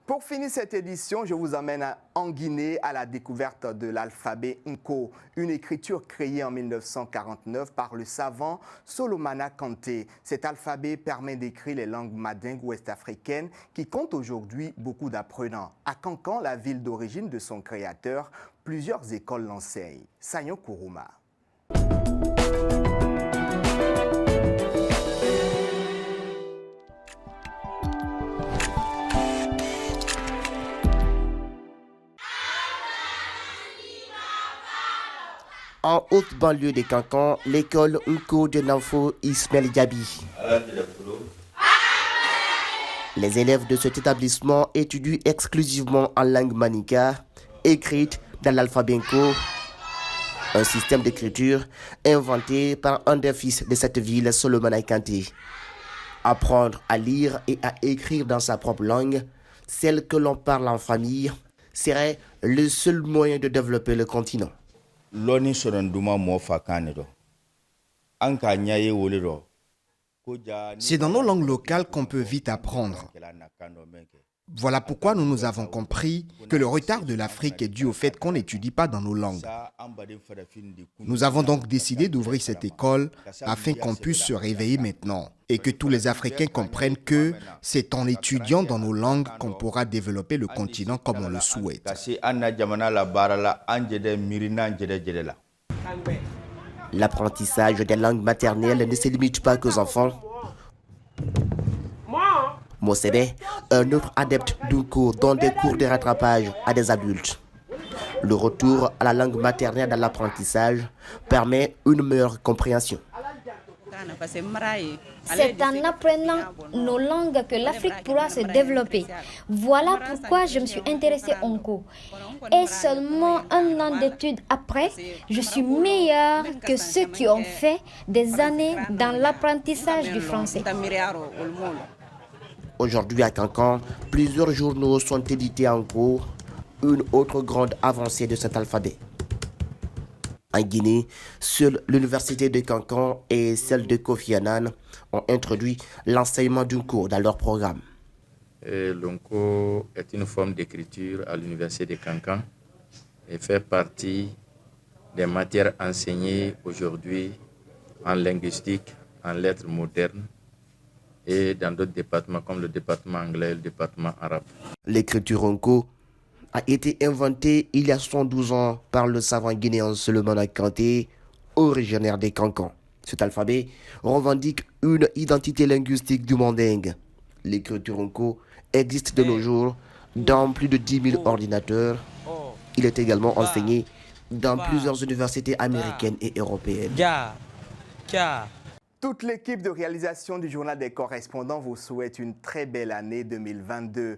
Pour finir cette édition, je vous emmène en Guinée à la découverte de l'alphabet Nko, une écriture créée en 1949 par le savant Solomana Kanté. Cet alphabet permet d'écrire les langues mandingues ouest-africaines qui comptent aujourd'hui beaucoup d'apprenants. À Kankan, la ville d'origine de son créateur, plusieurs écoles l'enseignent. Sanyo Kourouma. En haute banlieue de Kankan, l'école Nko de Nanfo Ismaël Diaby. Les élèves de cet établissement étudient exclusivement en langue maninka, écrite dans l'alphabet Nko, un système d'écriture inventé par un des fils de cette ville, Solomana Kanté. Apprendre à lire et à écrire dans sa propre langue, celle que l'on parle en famille, serait le seul moyen de développer le continent. C'est dans nos langues locales qu'on peut vite apprendre. Voilà pourquoi nous avons compris que le retard de l'Afrique est dû au fait qu'on n'étudie pas dans nos langues. Nous avons donc décidé d'ouvrir cette école afin qu'on puisse se réveiller maintenant et que tous les Africains comprennent que c'est en étudiant dans nos langues qu'on pourra développer le continent comme on le souhaite. L'apprentissage des langues maternelles ne se limite pas qu'aux enfants. Mosebe, un autre adepte d'un cours donne des cours de rattrapage à des adultes. Le retour à la langue maternelle dans l'apprentissage permet une meilleure compréhension. C'est en apprenant nos langues que l'Afrique pourra se développer. Voilà pourquoi je me suis intéressée au Nko. Et seulement un an d'études après, je suis meilleure que ceux qui ont fait des années dans l'apprentissage du français. Aujourd'hui à Kankan, plusieurs journaux sont édités en Nko, une autre grande avancée de cet alphabet. En Guinée, seule l'université de Kankan et celle de Kofi Annan ont introduit l'enseignement d'un cours dans leur programme. L'Nko est une forme d'écriture à l'université de Kankan et fait partie des matières enseignées aujourd'hui en linguistique, en lettres modernes et dans d'autres départements comme le département anglais et le département arabe. L'écriture Nko a été inventée il y a 112 ans par le savant guinéen Solomana Kanté, originaire des Kankan. Cet alphabet revendique une identité linguistique du mandingue. L'écriture Nko existe de nos jours dans plus de 10 000 ordinateurs. Il est également enseigné dans plusieurs universités américaines et européennes. Toute l'équipe de réalisation du Journal des correspondants vous souhaite une très belle année 2022.